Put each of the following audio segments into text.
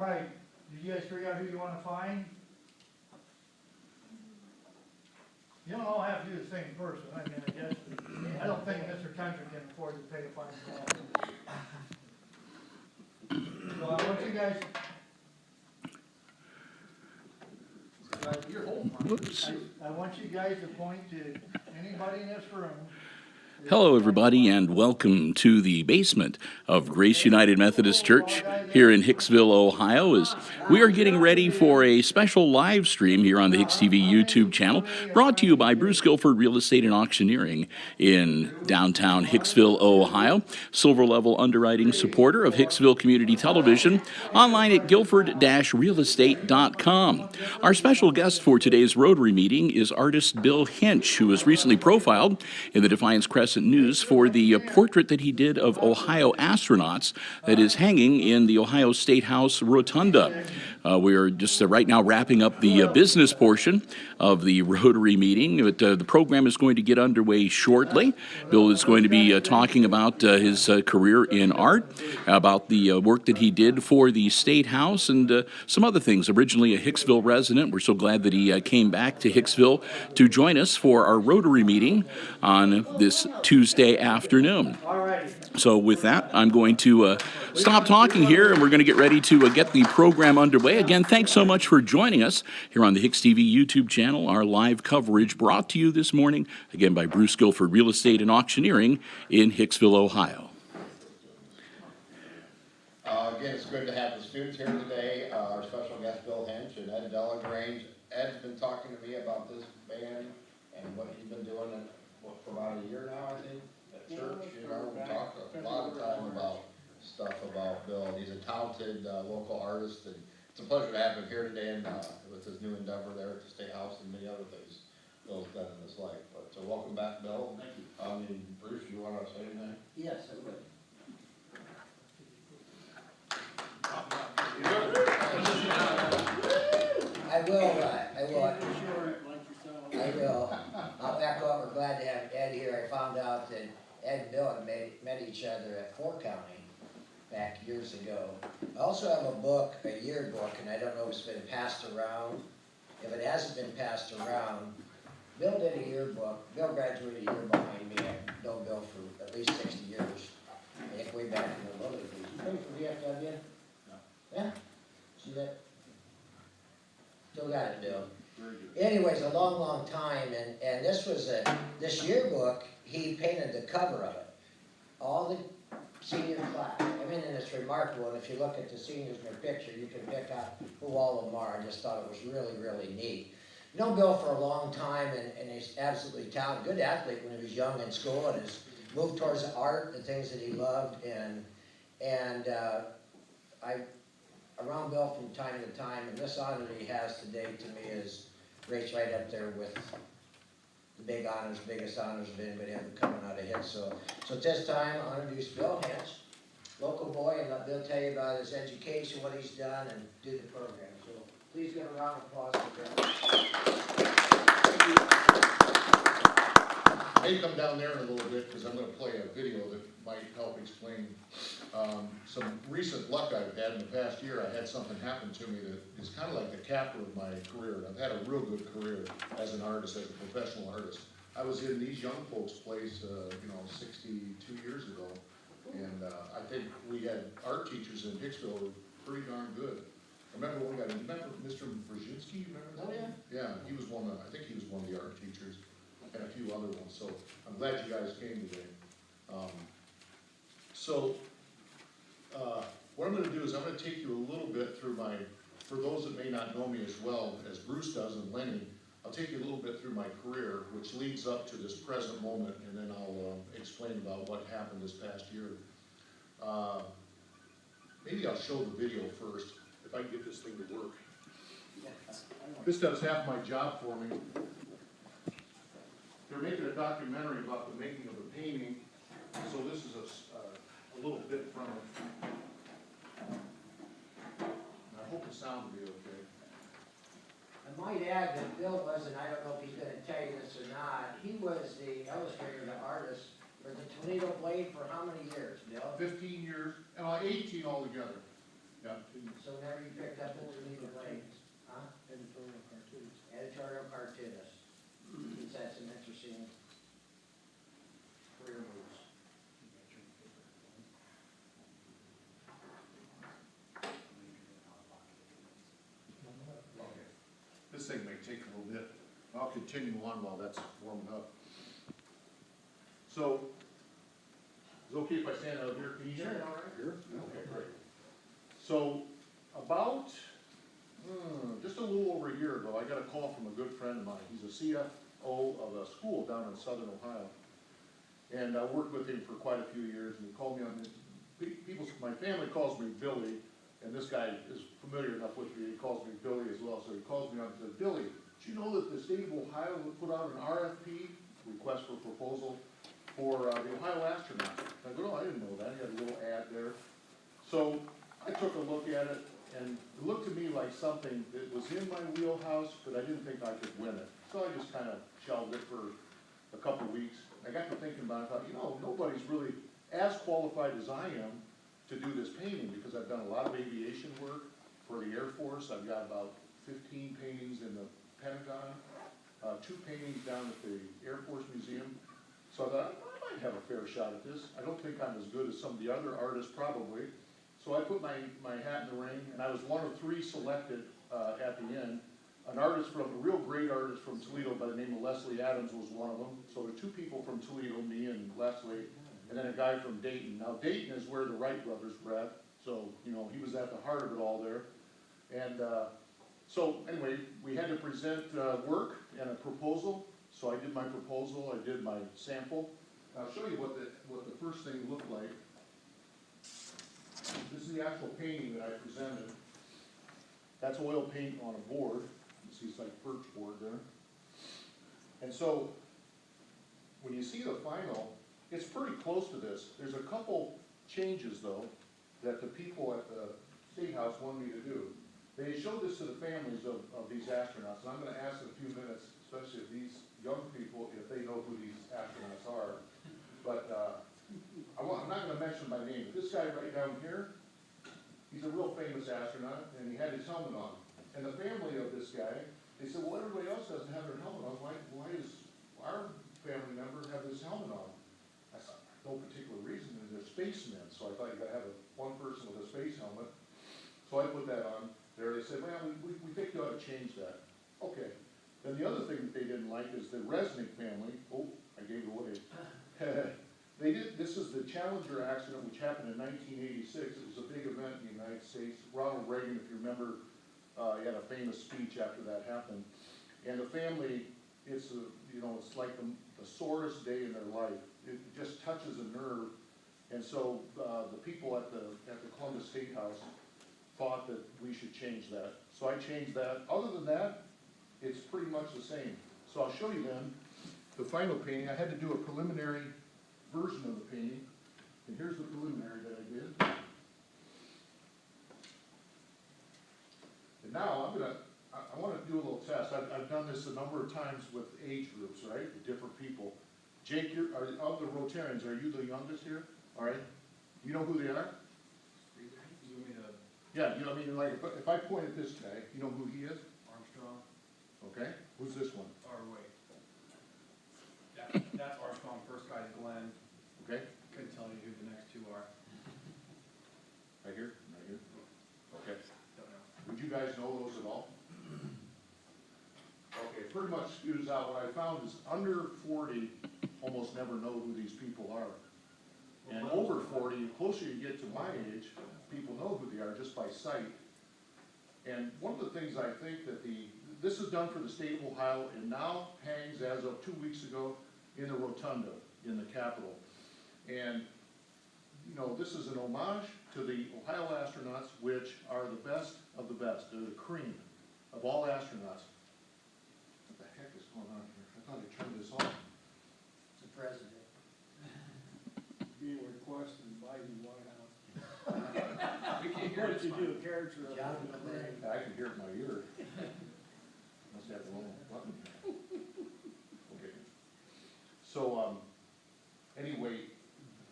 Right, did you guys figure out who you wanna find? You don't all have to do the same person, I mean, I guess, I don't think Mr. Country can afford to pay a fine for all. So I want you guys. Whoops. I want you guys to point to anybody in this room. Hello, everybody, and welcome to the basement of Grace United Methodist Church here in Hicksville, Ohio, as we are getting ready for a special live stream here on the HIX-TV YouTube channel, brought to you by Bruce Guilford Real Estate and Auctioneering in downtown Hicksville, Ohio. Silver level underwriting supporter of Hicksville Community Television, online at guilford-realestate.com. Our special guest for today's Rotary meeting is artist Bill Hensch, who was recently profiled in the Defiance Crescent News for the portrait that he did of Ohio astronauts that is hanging in the Ohio State House Rotunda. We are just right now wrapping up the business portion of the Rotary meeting, but the program is going to get underway shortly. Bill is going to be talking about his career in art, about the work that he did for the State House, and some other things. Originally a Hicksville resident, we're so glad that he came back to Hicksville to join us for our Rotary meeting on this Tuesday afternoon. So with that, I'm going to stop talking here, and we're going to get ready to get the program underway. Again, thanks so much for joining us here on the HIX-TV YouTube channel. Our live coverage brought to you this morning, again, by Bruce Guilford Real Estate and Auctioneering in Hicksville, Ohio. Again, it's good to have the students here today. Our special guest, Bill Hensch and Ed Delagrange. Ed's been talking to me about this band and what he's been doing for about a year now, I think, at church. You know, we talked a lot of time about stuff about Bill. He's a talented local artist, and it's a pleasure to have him here today and with his new endeavor there at the State House and many other things Bill's done in his life. But so welcome back, Bill. Thank you. Bruce, you want to say anything? Yes, I would. I will. I'll echo up. We're glad to have Ed here. I found out that Ed and Bill had met each other at Fort County back years ago. I also have a book, a yearbook, and I don't know if it's been passed around. If it hasn't been passed around, Bill did a yearbook. Bill graduated a year behind me. I've known Bill for at least 60 years. I think way back in the Rotary days. You played for VFW? No. Yeah? See that? Still got it, Bill. Anyways, a long, long time, and this was this yearbook, he painted the cover of it. All the senior class. I mean, and it's remarkable, and if you look at the seniors in their picture, you can pick out who all of them are. I just thought it was really, really neat. Known Bill for a long time, and he's absolutely talented, good athlete when he was young in school, and has moved towards the art, the things that he loved, and I around Bill from time to time, and this honor that he has today to me is rates right up there with the big honors, biggest honors of anybody ever coming out of HIX. So at this time, I'll introduce Bill Hensch, local boy, and let Bill tell you about his education, what he's done, and do the program. So please give a round of applause for Bill. I may come down there in a little bit because I'm going to play a video that might help explain some recent luck I've had in the past year. I had something happen to me that is kind of like the capper of my career. I've had a real good career as an artist, as a professional artist. I was in these young folks' place, 62 years ago, and I think we had art teachers in Hicksville who were pretty darn good. I remember one guy, remember Mr. Brzezinski, remember that? Oh, yeah. Yeah, he was I think he was one of the art teachers, and a few other ones, so I'm glad you guys came today. What I'm going to do is I'm going to take you a little bit through for those that may not know me as well as Bruce does and Lenny, I'll take you a little bit through my career, which leads up to this present moment, and then I'll explain about what happened this past year. Maybe I'll show the video first, if I can get this thing to work. This does half my job for me. They're making a documentary about the making of a painting, so this is a little bit from it. And I hope the sound will be okay. I might add that Bill was, and I don't know if he's going to tell you this or not, he was the illustrator, the artist for the Toledo Blade for how many years, Bill? 15 years, and 18 altogether. Yeah. So whenever you picked up the Toledo Lake, huh? Editorial cartoons. Editorial cartoonist. He's had some interesting career moves. This thing may take a little bit. I'll continue on while that's warming up. So, is it okay if I stand out here? Can you hear me all right? Here? Okay, great. So, about, just a little over a year ago, I got a call from a good friend of mine. He's a CFO of a school down in southern Ohio. And I worked with him for quite a few years, and he called me on this, my family calls me Billy, and this guy is familiar enough with me, he calls me Billy as well, so he calls me on and says, Billy, did you know that the state of Ohio put out an RFP, request for proposal, for the Ohio astronauts? I go, oh, I didn't know that, he had a little ad there. So I took a look at it, and it looked to me like something that was in my wheelhouse, but I didn't think I could win it. So I just kind of shelved it for a couple of weeks. I got to thinking about it, I thought, you know, nobody's really as qualified as I am to do this painting, because I've done a lot of aviation work for the Air Force. I've got about 15 paintings in the Pentagon, 2 paintings down at the Air Force Museum. So I thought, I might have a fair shot at this. I don't think I'm as good as some of the other artists probably. So I put my hat in the ring, and I was one of 3 selected at the end. An artist a real great artist from Toledo by the name of Leslie Adams was one of them. So there were 2 people from Toledo, me and Leslie, and then a guy from Dayton. Now Dayton is where the Wright brothers were at, so, you know, he was at the heart of it all there. And so anyway, we had to present work and a proposal. So I did my proposal, I did my sample. I'll show you what the first thing looked like. This is the actual painting that I presented. That's oil paint on a board. You see it's like birch board there. And so when you see the final, it's pretty close to this. There's a couple changes though that the people at the State House wanted me to do. They showed this to the families of these astronauts, and I'm going to ask in a few minutes, especially of these young people, if they know who these astronauts are. But I'm not going to mention by name, but this guy right down here, he's a real famous astronaut, and he had his helmet on. And the family of this guy, they said, well, everybody else doesn't have their helmet on. Why does our family member have this helmet on? I thought, no particular reason, and they're spacemen, so I thought you got to have one person with a space helmet. So I put that on there. They said, well, we think you ought to change that. Okay. Then the other thing that they didn't like is the Resnick family. Oh, I gave it away. This is the Challenger accident, which happened in 1986. It was a big event in the United States. Ronald Reagan, if you remember, he had a famous speech after that happened. And the family, it's like the sorest day in their life. It just touches a nerve. And so the people at the Columbus State House thought that we should change that. So I changed that. Other than that, it's pretty much the same. So I'll show you then the final painting. I had to do a preliminary version of the painting. And here's the preliminary that I did. And now I want to do a little test. I've done this a number of times with age groups, right? With different people. Jake, of the Rotarians, are you the youngest here? All right. You know who they are? Yeah, you know, I mean, like, if I point at this guy, you know who he is? Armstrong. Okay, who's this one? Or wait. That's Armstrong, first guy's Glenn. Okay, Couldn't tell you who the next 2 are. right here, right here. Okay, Don't know. would you guys know those at all? Okay, pretty much spews out. What I found is under 40 almost never know who these people are. And over 40, the closer you get to my age, people know who they are just by sight. And one of the things I think that this is done for the state of Ohio and now hangs as of 2 weeks ago in the rotunda in the Capitol. And, you know, this is an homage to the Ohio astronauts, which are the best of the best. They're the cream of all astronauts. What the heck is going on here? I thought I turned this off. It's the president. Being requested by the White House. We can't hear What it. you It's do, fine. a character of John it. McClane. I can hear it in my ear. Must have the wrong button. Okay. So, anyway,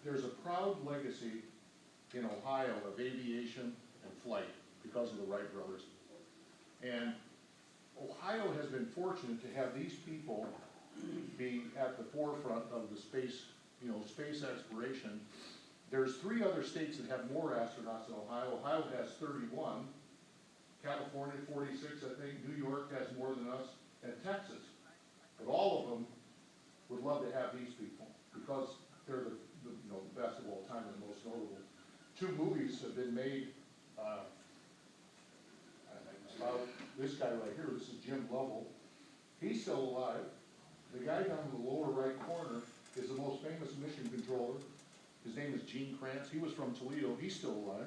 there's a proud legacy in Ohio of aviation and flight because of the Wright brothers. And Ohio has been fortunate to have these people be at the forefront of the space, space exploration. There's 3 other states that have more astronauts than Ohio. Ohio has 31, California 46, I think, New York has more than us, and Texas. But all of them would love to have these people because they're the best of all time and the most notable. 2 movies have been made about this guy right here. This is Jim Lovell. He's still alive. The guy down in the lower right corner is the most famous mission controller. His name is Gene Kranz. He was from Toledo. He's still alive.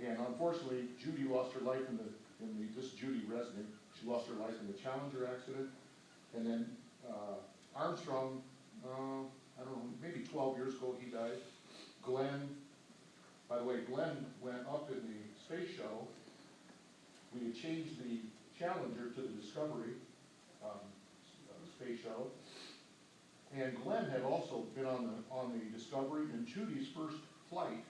And unfortunately, Judy lost her life this is Judy Resnick. She lost her life in the Challenger accident. And then Armstrong, I don't know, maybe 12 years ago he died. Glenn, by the way, Glenn went up in the space shuttle. We had changed the Challenger to the Discovery space shuttle. And Glenn had also been on the Discovery, and Judy's first flight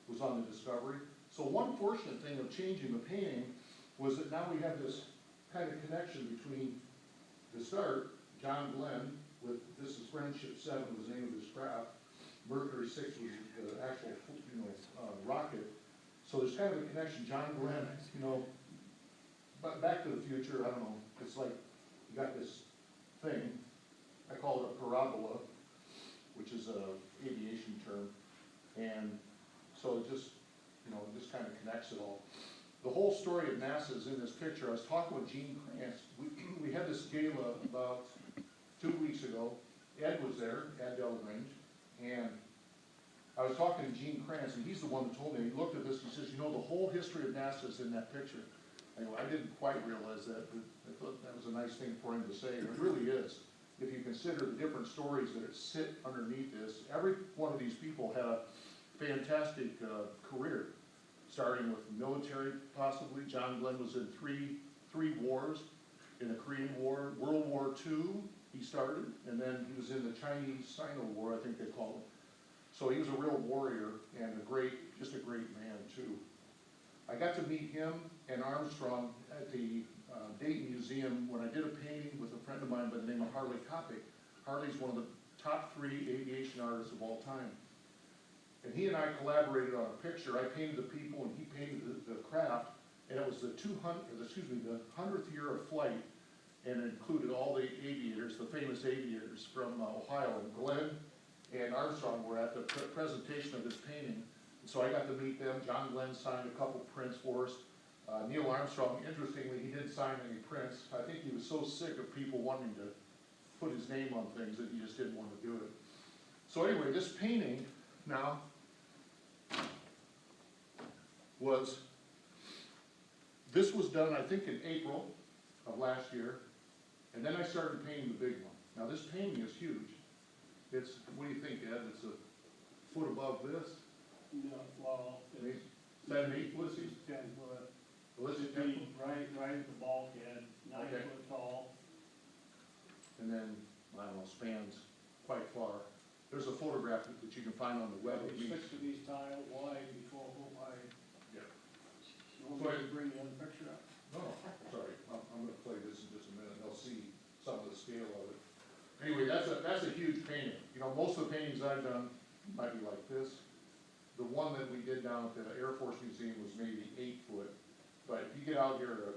was on the Discovery. So one fortunate thing of changing the painting was that now we have this kind of connection between the start, John Glenn, with this is Friendship 7 was the name of his craft. Mercury 6 was the actual, rocket. So there's kind of a connection, John Glenn, but Back to the Future, I don't know, it's like, you got this thing, I call it a parabola, which is a aviation term, and so it just, just kind of connects it all. The whole story of NASA is in this picture. I was talking with Gene Kranz. We had this gala about 2 weeks ago. Ed was there, Ed Delagrange, and I was talking to Gene Kranz, and he's the one that told me, he looked at this, he says, the whole history of NASA is in that picture. Anyway, I didn't quite realize that, but I thought that was a nice thing for him to say, and it really is. If you consider the different stories that sit underneath this, every one of these people had a fantastic career, starting with the military possibly. John Glenn was in three wars, in the Korean War, World War II he started, and then he was in the Chinese-Sino War, I think they called it. So he was a real warrior and just a great man too. I got to meet him and Armstrong at the Dayton Museum when I did a painting with a friend of mine by the name of Harley Kopic. Harley's one of the top 3 aviation artists of all time. And he and I collaborated on a picture. I painted the people and he painted the craft, and it was the 100th year of flight, and it included all the aviators, the famous aviators from Ohio. And Glenn and Armstrong were at the presentation of this painting. And so I got to meet them. John Glenn signed a couple prints for us. Neil Armstrong, interestingly, he didn't sign any prints. I think he was so sick of people wanting to put his name on things that he just didn't want to do it. So anyway, this painting now this was done, I think, in April of last year, and then I started painting the big one. Now this painting is huge. It's, what do you think, Ed? It's a foot above this? No, well, it's 7, 8 foot? 10 foot. Well, this is It'd be right at the bulkhead, 9 Okay. foot tall. and then, I don't know, spans quite far. There's a photograph that you can find on the web. of There's me. 6 of these tile wide, 12 foot wide. Yeah. You want me to bring the other picture up? No, sorry, I'm gonna play this in just a minute, they'll see some of the scale of it. Anyway, that's a huge painting. Most of the paintings I've done might be like this. The one that we did down at the Air Force Museum was maybe 8 foot. But if you get out here to,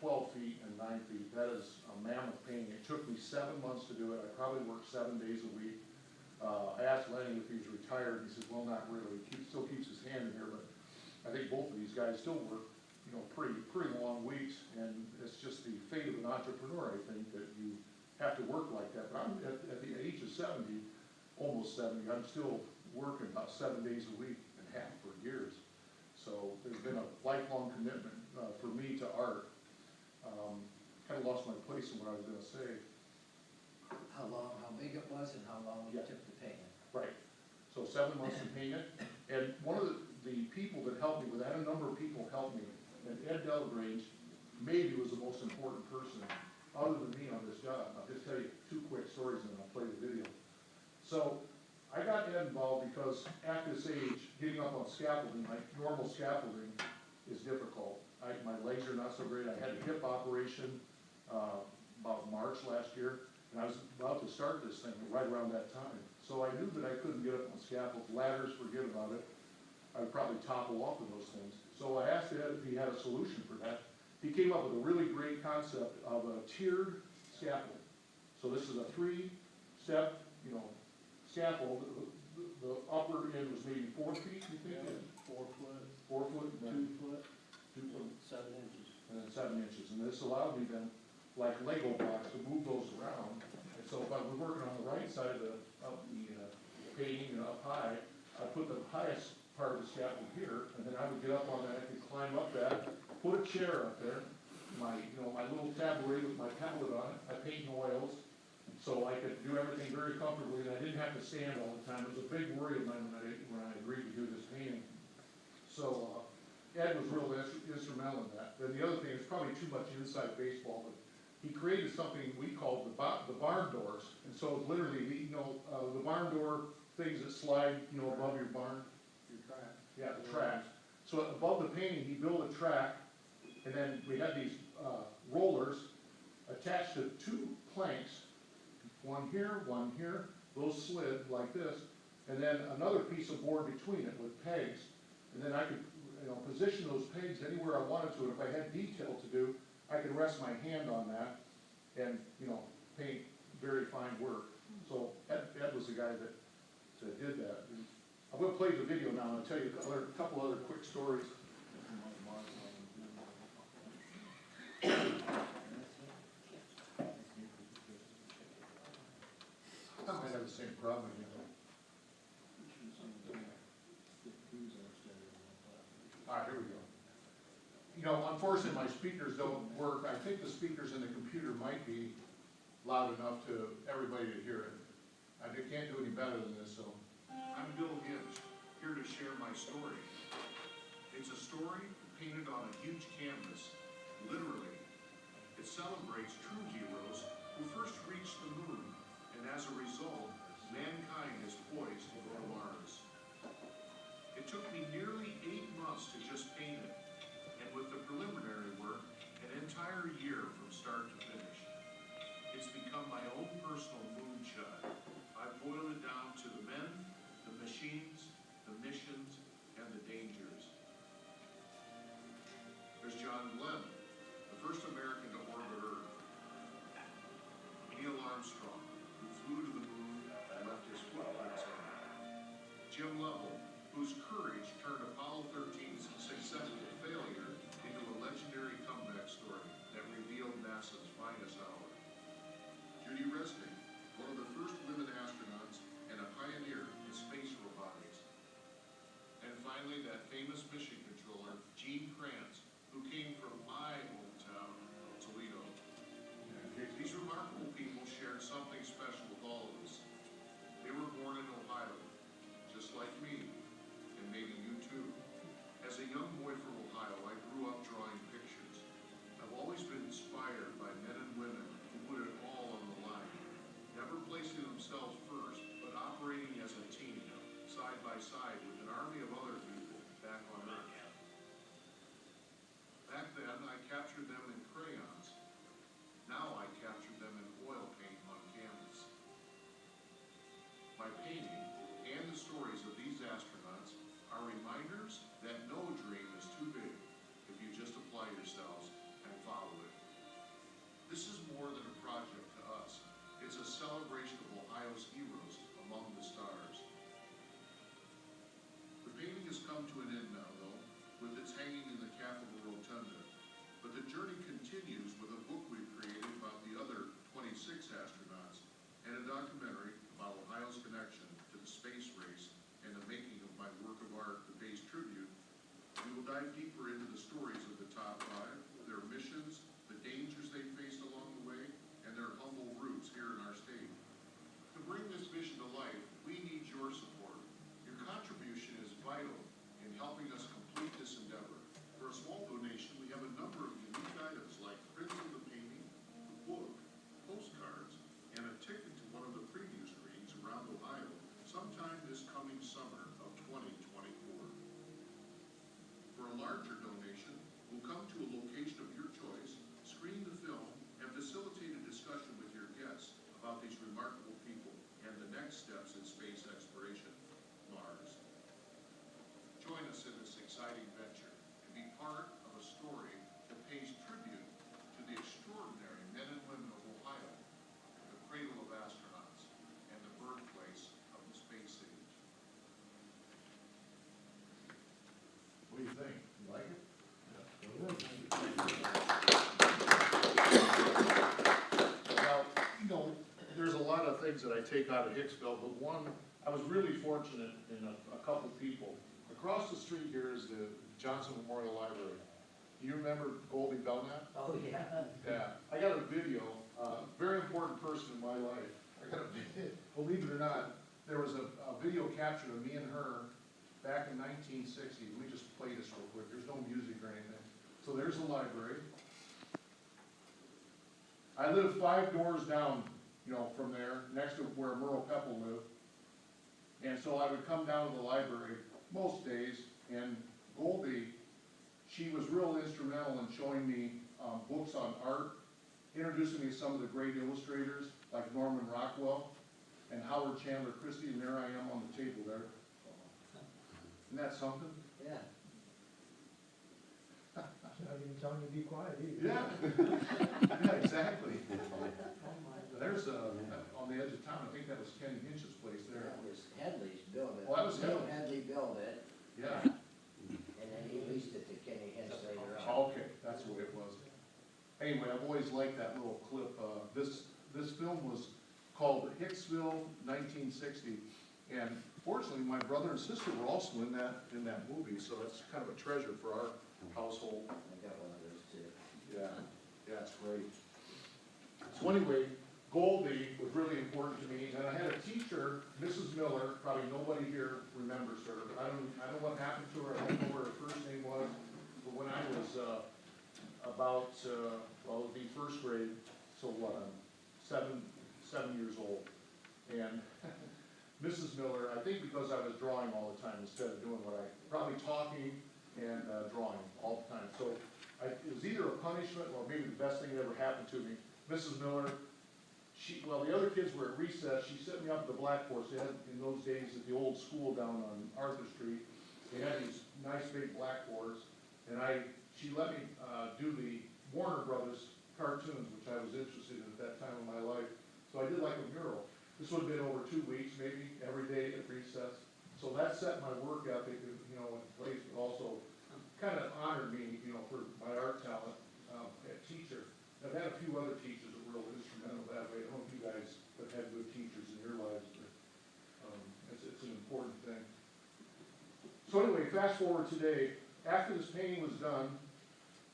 12 feet and 9 feet, that is a mammoth painting. It took me 7 months to do it. I probably worked 7 days a week. I asked Lenny if he was retired. He said, well, not really. He still keeps his hand in here, but I think both of these guys still work, pretty long weeks. And it's just the fate of an entrepreneur, I think, that you have to work like that. But I'm at the age of 70, almost 70, I'm still working about 7 days a week and half for years. So there's been a lifelong commitment for me to art. Kind of lost my place in what I was going to say. How big it was and how long it Yeah. took to paint it. Right. So 7 months to paint it. And one of the people that helped me with that, a number of people helped me. And Ed Delagrange maybe was the most important person other than me on this job. I'll just tell you 2 quick stories and then I'll play the video. So I got Ed involved because at this age, getting up on scaffolding, like normal scaffolding, is difficult. My legs are not so great. I had a hip operation, about March last year, and I was about to start this thing right around that time. So I knew that I couldn't get up on scaffolds, ladders, forget about it. I would probably topple off of those things. So I asked Ed if he had a solution for that. He came up with a really great concept of a tiered scaffold. So this is a 3-step, scaffold. The upper end was maybe 4 feet, you think? 4 foot, 4 foot, and 2 foot, then 2 foot, 7 inches. and then 7 inches. And this allowed me then, like Lego blocks, to move those around. And so if I was working on the right side of the painting and up high, I put the highest part of the scaffold here, and then I would get up on that, I could climb up that, put a chair up there, my little tabouret with my tablet on it, I paint in oils, so I could do everything very comfortably, and I didn't have to stand all the time. It was a big worry of mine when I agreed to do this painting. So, Ed was real instrumental in that. Then the other thing, it's probably too much inside baseball, but he created something we called the barn doors. And so it's literally, the barn door things that slide, above your barn. Your track. Yeah, the tracks. So above the painting, he built a track, and then we had these rollers attached to 2 planks, one here, those slid like this, and then another piece of board between it with pegs, and then I could, position those pegs anywhere I wanted to, and if I had detail to do, I could rest my hand on that and, paint very fine work. So Ed was the guy that did that. I'm gonna play the video now, and I'll tell you a couple other quick stories. I might have the same problem, All right, here we go. Unfortunately, my speakers don't work. I think the speakers in the computer might be loud enough to everybody to hear it. I can't do any better than this, so. I'm Bill Hensch, here to share my story. It's a story painted on a huge canvas, literally. It celebrates true heroes who first reached the moon, and as a result, mankind is poised to go to Mars. It took me nearly 8 months to just paint it, and with the preliminary work, an entire year from start to finish. It's become my own personal moonshot. I've boiled it down to the men, the machines, the missions, and the dangers. There's John Glenn, the first American to orbit Earth. Neil Armstrong, who flew to the moon and left his footprints on it. Jim Lovell, whose courage turned Apollo 13's successful failure into a legendary comeback story that revealed NASA's finest hour. Judy Resnick, one of the first women astronauts and a pioneer in space robotics. And finally, that famous mission controller, Gene Kranz, who came from my hometown of Toledo. These remarkable people shared something special with all of us. They were born in Ohio, just like me, and maybe you too. As a young boy from Ohio, I grew up drawing pictures. I've always been inspired by men and women who put it all on the line, never placing themselves first, but operating as a team, side by side with an army of other people back on Earth. Back then, I captured them in crayons. Now I capture them in oil paint on canvas. My painting and the stories of these astronauts are reminders that no dream is too big if you just apply yourselves and follow it. This is more than a project to us. It's a celebration of Ohio's heroes among the stars. The painting has come to an end now, though, with its hanging in the Capitol Rotunda. But the journey continues with a book we've created about the other 26 astronauts and a documentary about Ohio's connection to the space race and the making of that I take out of Hicksville, but one, I was really fortunate in a couple people. Across the street here is the Johnson Memorial Library. Do you remember Goldie Belknap? Oh, yeah. Yeah, I got a video, very important person in my life. I got a video, believe it or not, there was a video captured of me and her back in 1960. Let me just play this real quick. There's no music or anything. So there's the library. I live 5 doors down, from there, next to where Merle Pepple lived. And so I would come down to the library most days, and Goldie, she was real instrumental in showing me books on art, introducing me to some of the great illustrators, like Norman Rockwell and Howard Chandler Christie, and there I am on the table there. Isn't that something? Yeah. She's not even telling you to be quiet either. Yeah. Yeah, exactly. There's, on the edge of town, I think that was Ken Hinch's place there. That was Headley's built it. Oh, that was Bill Headley. Headley built it, Yeah. and then he leased it to Kenny Hensch later on. Okay, that's what it was. Anyway, I've always liked that little clip. This film was called Hicksville, 1960, and fortunately, my brother and sister were also in that movie, so that's kind of a treasure for our household. I got one of those too. Yeah, it's great. So anyway, Goldie was really important to me, and I had a teacher, Mrs. Miller, probably nobody here remembers her. I don't know what happened to her, I don't know what her first name was, but when I was, about, well, it would be first grade, so what, I'm 7 years old. And Mrs. Miller, I think because I was drawing all the time instead of doing what probably talking and drawing all the time. So it was either a punishment or maybe the best thing that ever happened to me. Mrs. Miller, while the other kids were at recess, she set me up at the blackboard. They had, in those days, at the old school down on Arthur Street, they had these nice big blackboards, and she let me do the Warner Brothers cartoons, which I was interested in at that time of my life. So I did like a mural. This would have been over 2 weeks, maybe, every day at recess. So that set my work ethic, in place, but also kind of honored me, for my art talent, at teacher. I've had a few other teachers that were real instrumental that way. I don't know if you guys have had good teachers in your lives, but, it's an important thing. So anyway, fast forward today, after this painting was done,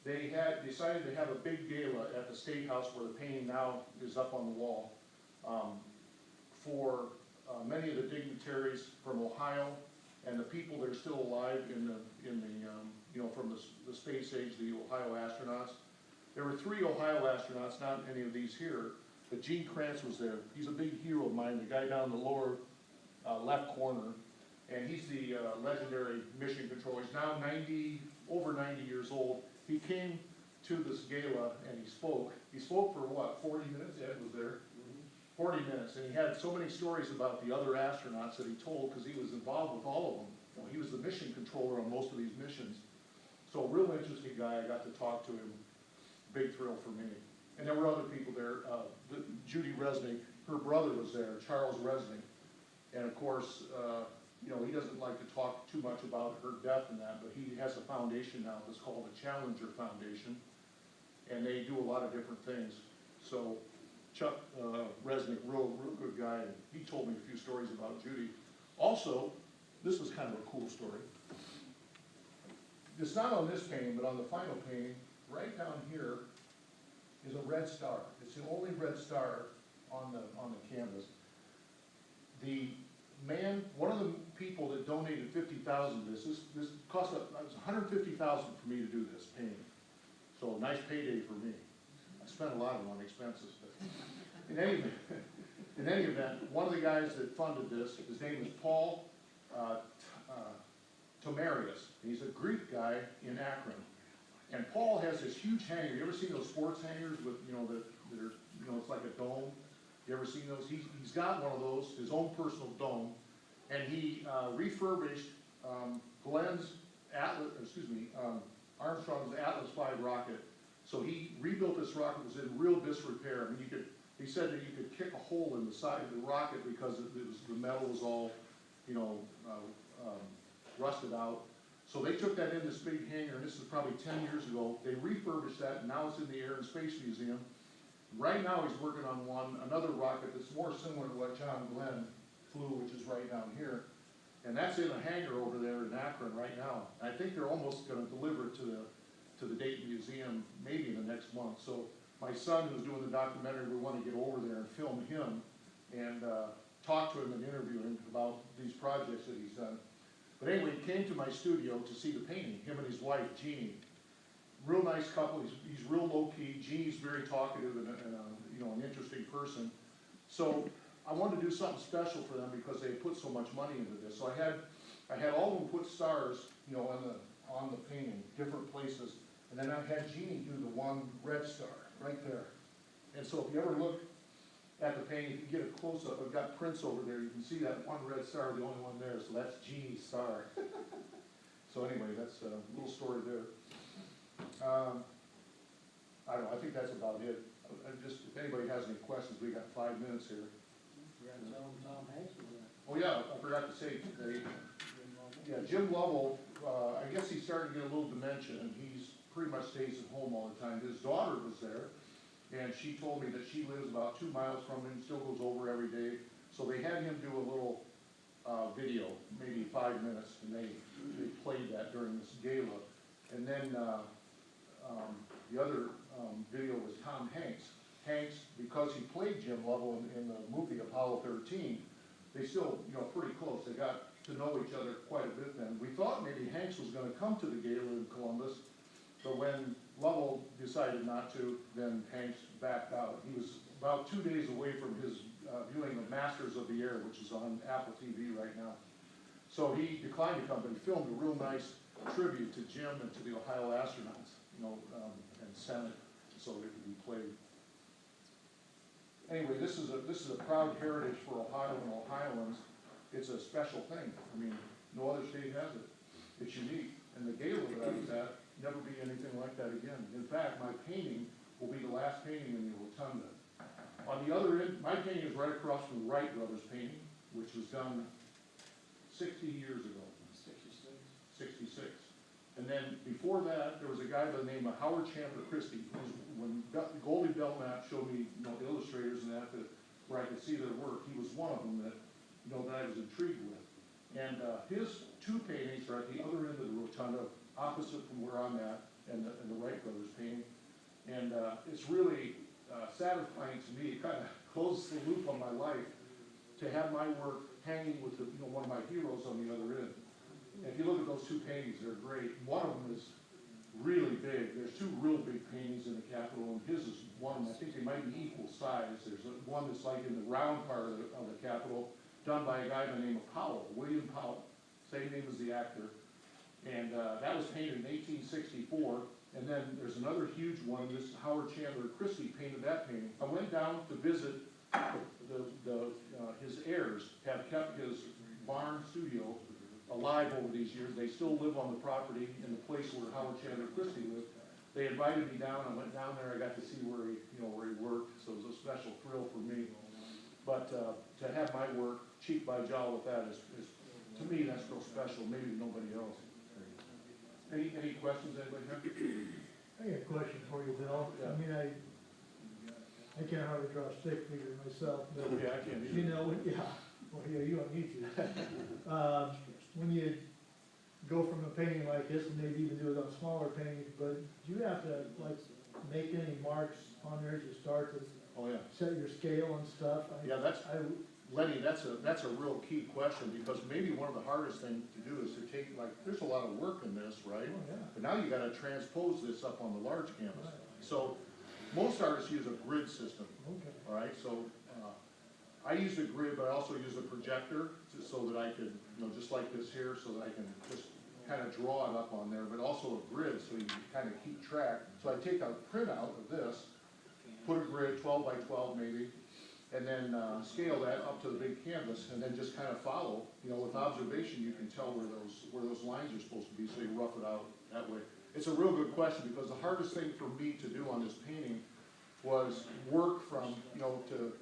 they had decided to have a big gala at the State House where the painting now is up on the wall, for many of the dignitaries from Ohio and the people that are still alive from the space age, the Ohio astronauts. There were 3 Ohio astronauts, not any of these here, but Gene Kranz was there. He's a big hero of mine, the guy down in the lower left corner, and he's the legendary mission controller. He's now over 90 years old. He came to this gala and he spoke. He spoke for what, 40 minutes? Ed was there. 40 minutes, and he had so many stories about the other astronauts that he told because he was involved with all of them. He was the mission controller on most of these missions. So a real interesting guy. I got to talk to him. Big thrill for me. And there were other people there. Judy Resnick, her brother was there, Charles Resnick. And of course, he doesn't like to talk too much about her death and that, but he has a foundation now that's called the Challenger Foundation. And they do a lot of different things. So Chuck Resnick, real good guy, and he told me a few stories about Judy. Also, this was kind of a cool story. It's not on this painting, but on the final painting, right down here is a red star. It's the only red star on the canvas. The man, one of the people that donated $50,000 to this cost it was $150,000 for me to do this painting. So a nice payday for me. I spent a lot of it on expenses, but in any event, one of the guys that funded this, his name is Paul Tomarius. He's a Greek guy in Akron. And Paul has this huge hanger. You ever seen those sports hangers with, that are, it's like a dome? You ever seen those? He's got one of those, his own personal dome, and he refurbished Armstrong's Atlas V rocket. So he rebuilt this rocket. It was in real disrepair. I mean, he said that you could kick a hole in the side of the rocket because the metal was all, rusted out. So they took that in this big hangar, and this is probably 10 years ago. They refurbished that, and now it's in the Air and Space Museum. Right now, he's working on another rocket that's more similar to what John Glenn flew, which is right down here. And that's in a hangar over there in Akron right now. I think they're almost gonna deliver it to the Dayton Museum, maybe in the next month. So my son, who's doing the documentary, we wanna get over there and film him and, talk to him and interview him about these projects that he's done. But anyway, he came to my studio to see the painting, him and his wife, Jeannie. Real nice couple, he's real low-key, Jeannie's very talkative and you know, an interesting person. So I wanted to do something special for them because they put so much money into this. So I had all of them put stars, you know, on the painting, different places. And then I had Jeannie do the one red star, right there. And so if you ever look at the painting, if you get a close-up, I've got prints over there, you can see that one red star, the only one there, so that's Jeannie's star. So anyway, that's a little story there. I don't know, I think that's about it. If anybody has any questions, we got 5 minutes here. You gotta tell them Tom Hanks was in it. Oh yeah, I forgot to say today, yeah, Jim Lovell, I guess he's starting to get a little dementia, and he's pretty much stays at home all the time. His daughter was there, and she told me that she lives about 2 miles from him, still goes over every day. So they had him do a little video, maybe 5 minutes, and they played that during this gala. And then the other video was Tom Hanks. Hanks, because he played Jim Lovell in the movie Apollo 13, they still, you know, pretty close. They got to know each other quite a bit then. We thought maybe Hanks was gonna come to the gala in Columbus, but when Lovell decided not to, then Hanks backed out. He was about 2 days away from his viewing of Masters of the Air, which is on Apple TV right now. So he declined to come, but he filmed a real nice tribute to Jim and to the Ohio astronauts, you know, and sent it so it could be played. Anyway, this is a proud heritage for Ohio and Ohioans. It's a special thing. I mean, no other state has it. It's unique. And the gala that I was at, never be anything like that again. In fact, my painting will be the last painting in the rotunda. On the other end, my painting is right across from the Wright brothers painting, which was done 60 years ago. 66. And then before that, there was a guy by the name of Howard Chandler Christie. When Goldie Belknap showed me, you know, illustrators and that where I could see their work, he was one of them that, you know, that I was intrigued with. And his 2 paintings are at the other end of the rotunda, opposite from where I'm at, and the Wright brothers painting. And it's really satisfying to me. It kind of closes the loop on my life to have my work hanging with the, you know, one of my heroes on the other end. And if you look at those 2 paintings, they're great. One of them is really big. There's 2 real big paintings in the Capitol, and his is one. I think they might be equal size. There's one that's like in the round part of the Capitol, done by a guy by the name of Powell, William Powell, same name as the actor. And that was painted in 1864. And then there's another huge one. This Howard Chandler Christie painted that painting. I went down to visit his heirs. Have kept his barn studio alive over these years. They still live on the property in the place where Howard Chandler Christie lived. They invited me down. I went down there. I got to see where he worked. So it was a special thrill for me. But to have my work cheek by jowl with that is to me, that's real special. Maybe nobody else. Any questions, anybody have? I got a question for you, Bill. Yeah. I mean, I can't hardly draw a stick figure myself, but, Yeah, I can't either. you know, you don't need to. When you go from a painting like this, and maybe even do it on smaller paintings, but do you have to, like, make any marks on there as you start to Oh, yeah. set your scale and stuff? Yeah, Lenny, that's a real key question, because maybe one of the hardest things to do is to take, like, there's a lot of work in this, right? Oh, yeah. But now you gotta transpose this up on the large canvas. Right. So, most artists use a grid system, Okay. all right? So, I use a grid, but I also use a projector, so that I could, you know, just like this here, so that I can just kind of draw it up on there, but also a grid, so you can kind of keep track. So I take a printout of this, put a grid, 12 by 12 maybe, and then scale that up to the big canvas, and then just kind of follow, you know, with observation, you can tell where those lines are supposed to be, so you rough it out that way. It's a real good question, because the hardest thing for me to do on this painting was work from, you know, to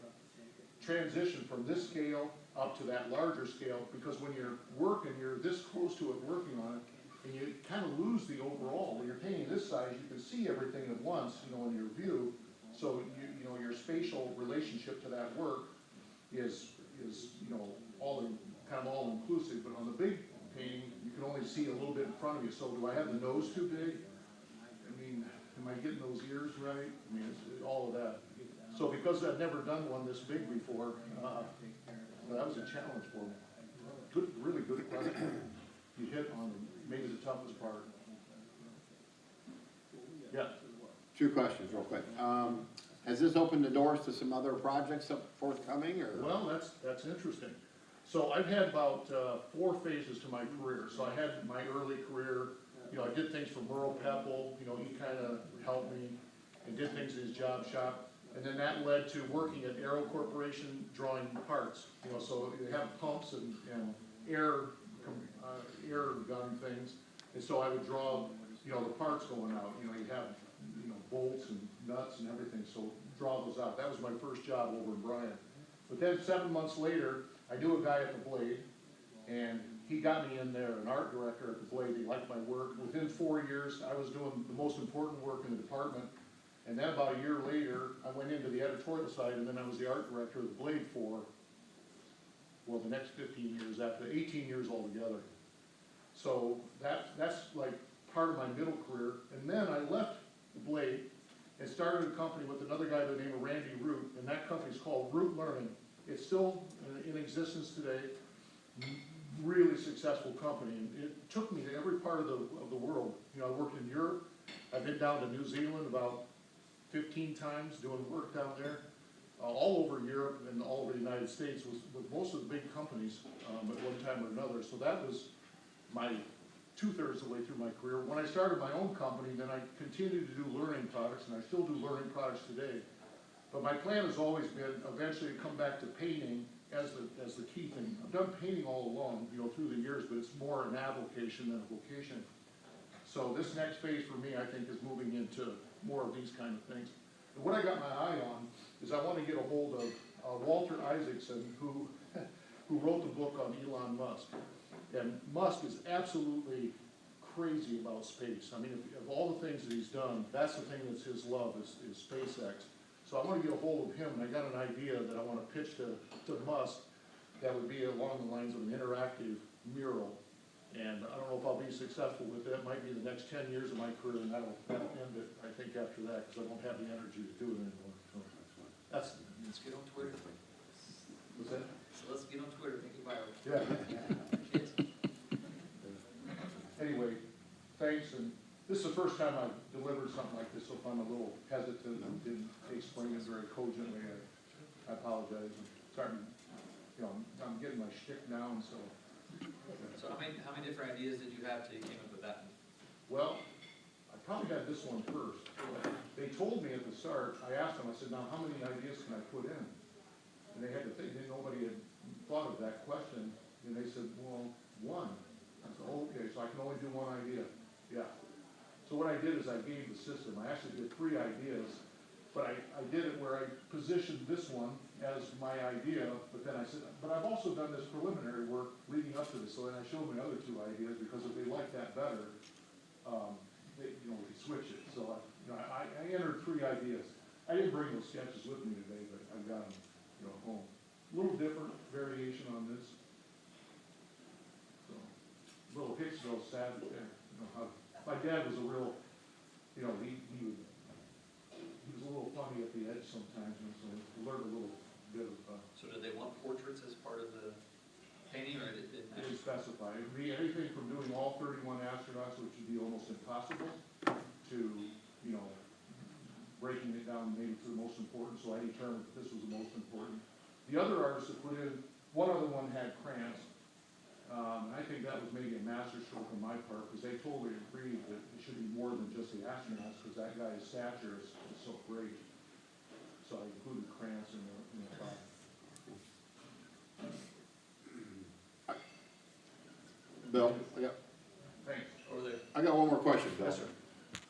transition from this scale up to that larger scale, because when you're working, you're this close to it working on it, and you kind of lose the overall. When you're painting this size, you can see everything at once, you know, in your view. So you know, your spatial relationship to that work is, you know, kind of all inclusive, but on the big painting, you can only see a little bit in front of you, so do I have the nose too big? I mean, am I getting those ears right? I mean, it's all of that. So because I've never done one this big before, that was a challenge for me. Good, really good question. You hit on maybe the toughest part. Yeah. Two questions real quick. Has this opened the doors to some other projects forthcoming, or? Well, that's interesting. So I've had about 4 phases to my career. So I had my early career, you know, I did things for Merle Pepple, you know, he kind of helped me and did things in his job shop. And then that led to working at Aero Corporation drawing parts, you know, so they have pumps and air gun things. And so I would draw, you know, the parts going out, you know, you have, you know, bolts and nuts and everything, so draw those out. That was my first job over in Bryan. But then 7 months later, I knew a guy at the Blade, and he got me in there, an art director at the Blade. He liked my work. Within 4 years, I was doing the most important work in the department. And then about a year later, I went into the editorial side, and then I was the art director of the Blade for, well, the next 15 years, after 18 years altogether. So that's like part of my middle career. And then I left the Blade and started a company with another guy by the name of Randy Root, and that company's called Root Learning. It's still in existence today, really successful company. And it took me to every part of the world. You know, I worked in Europe. I've been down to New Zealand about 15 times doing work down there, all over Europe and all over the United States with most of the big companies at one time or another. So that was my 2/3 of the way through my career. When I started my own company, then I continued to do learning products, and I still do learning products today. But my plan has always been eventually to come back to painting as the key thing. I've done painting all along, you know, through the years, but it's more an avocation than a vocation. So this next phase for me, I think, is moving into more of these kind of things. And what I got my eye on is I want to get a hold of Walter Isaacson, who wrote the book on Elon Musk. And Musk is absolutely crazy about space. I mean, of all the things that he's done, that's the thing that's his love, is SpaceX. So I want to get a hold of him, and I got an idea that I want to pitch to Musk that would be along the lines of an interactive mural. And I don't know if I'll be successful with it. It might be the next 10 years of my career, and that'll end it, I think, after that, because I don't have the energy to do it anymore. So that's, Let's get on Twitter. what's that? So let's get on Twitter, make it viral. Yeah. Kids. Anyway, thanks, and this is the first time I've delivered something like this, so if I'm a little hesitant and didn't explain it very cogently, I apologize. I'm starting, you know, I'm getting my shtick down, so. So how many different ideas did you have till you came up with that one? Well, I probably had this one first. They told me at the start, I asked them, I said, now how many ideas can I put in? And they had to think, nobody had thought of that question, and they said, well, one. I said, oh, okay, so I can only do one idea. Yeah. So what I did is I gave the system. I actually did 3 ideas, but I did it where I positioned this one as my idea, but then I said, but I've also done this preliminary work leading up to this, so then I showed my other 2 ideas, because if they like that better, they, you know, we could switch it. So I entered 3 ideas. I didn't bring those sketches with me today, but I've got them, you know, home. A little different variation on this. So, little Hicksville savage there. You know, how, my dad was a real, you know, he was a little funny at the edge sometimes, and so we learned a little bit of, So did they want portraits as part of the painting, or did it didn't specify. It would be anything from doing all 31 astronauts, which would be almost impossible, to, you know, breaking it down maybe to the most important, so I determined that this was the most important. The other artists that put in, one other one had crayons. And I think that was maybe a masterstroke on my part, because they totally agreed that it should be more than just the astronauts, because that guy's stature is so great. So I included crayons in the file. Bill, Thanks. over there? I got one more question, Bill. Yes, sir.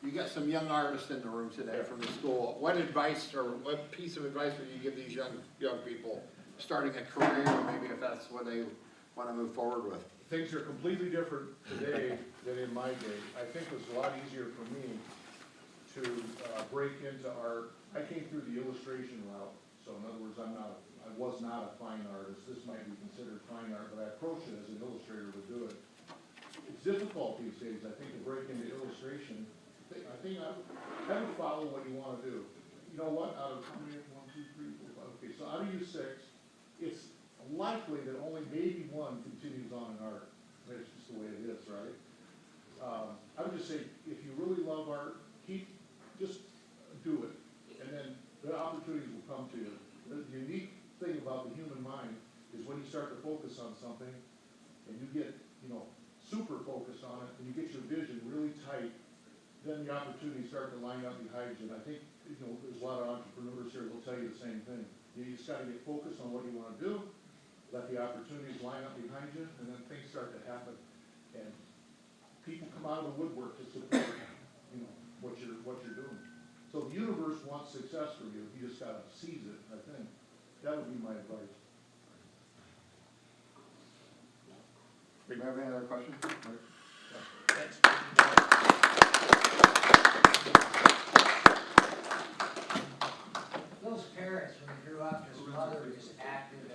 You got some young artists in the room today from the school. What advice, or what piece of advice would you give these young people starting a career, or maybe if that's what they want to move forward with? Things are completely different today than in my day. I think it was a lot easier for me to break into art. I came through the illustration route, so in other words, I was not a fine artist. This might be considered fine art, but I approached it as an illustrator to do it. It's difficult these days, I think, to break into illustration. I think I would follow what you wanna do. You know what, out of, how many, 1, 2, 3, 4, 5, okay, so out of you 6, it's likely that only maybe one continues on in art. That's just the way it is, right? I would just say, if you really love art, just do it, and then the opportunities will come to you. The unique thing about the human mind is when you start to focus on something, and you get, super focused on it, and you get your vision really tight, then the opportunities start to line up behind you. And I think, there's a lot of entrepreneurs here that'll tell you the same thing. You just gotta get focused on what you wanna do, let the opportunities line up behind you, and then things start to happen. And people come out of the woodwork to support, what you're doing. So the universe wants success for you, you just gotta seize it, I think. That would be my advice. Do you have any other questions? Those parents, when he grew up, his mother was active in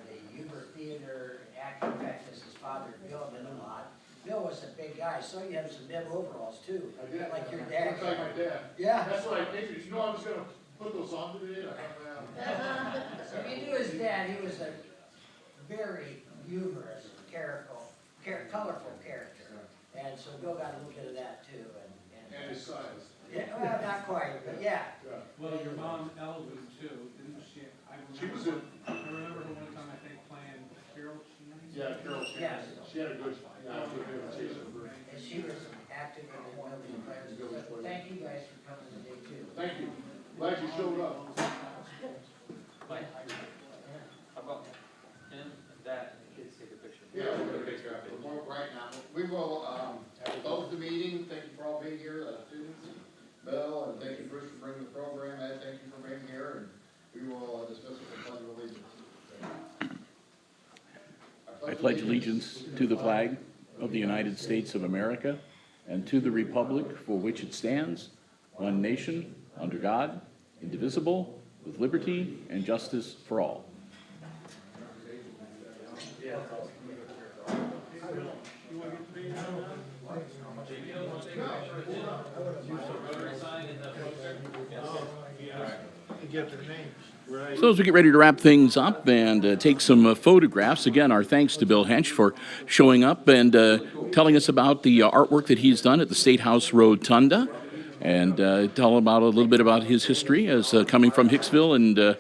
the Huber Theater, acting practice. His father, Bill, did a lot. Bill was a big guy, so you have some big overalls too. I did. Like your dad. Looks like my dad. Yeah. That's what I figured. I was gonna put those on today. If you knew his dad, he was a very humorous, colorful character. And so Bill got a little bit of that too. And his size. Yeah, well, not quite, but yeah. Yeah. Well, your mom, Eloise, too, didn't she? She was in, I remember her one time, I think, playing Carol Shannon. yeah, Carol, Yes. she had a good reputation for. And she was active in the Wellington players. But thank you guys for coming today too. Thank you. Glad you showed up. Mike, how about him, that, and the kids take a picture? Yeah, we're gonna take care of it. We're right now. We will, close the meeting. Thank you for all being here, students, Bill, and thank you, Bruce, for bringing the program. Ed, thank you for being here, and we will dismiss it with pledge of allegiance. I pledge allegiance to the flag of the United States of America and to the republic for which it stands, one nation, under God, indivisible, with liberty and justice for all. Get their names. So as we get ready to wrap things up and take some photographs, again, our thanks to Bill Hensch for showing up and telling us about the artwork that he's done at the State House Rotunda, and tell about a little bit about his history as coming from Hicksville and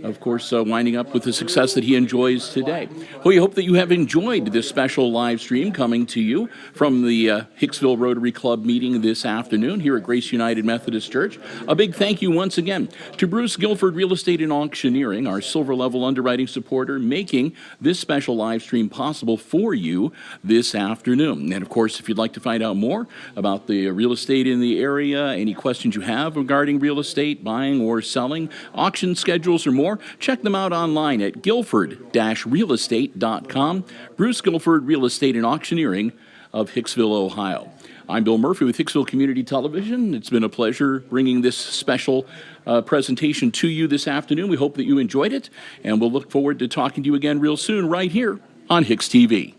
of course, winding up with the success that he enjoys today. We hope that you have enjoyed this special live stream coming to you from the Hicksville Rotary Club meeting this afternoon here at Grace United Methodist Church. A big thank you once again to Bruce Guilford Real Estate and Auctioneering, our silver level underwriting supporter, making this special live stream possible for you this afternoon. And of course, if you'd like to find out more about the real estate in the area, any questions you have regarding real estate, buying or selling, auction schedules or more, check them out online at guilford-realestate.com. Bruce Guilford Real Estate and Auctioneering of Hicksville, Ohio. I'm Bill Murphy with Hicksville Community Television. It's been a pleasure bringing this special presentation to you this afternoon. We hope that you enjoyed it, and we'll look forward to talking to you again real soon right here on HIX-TV.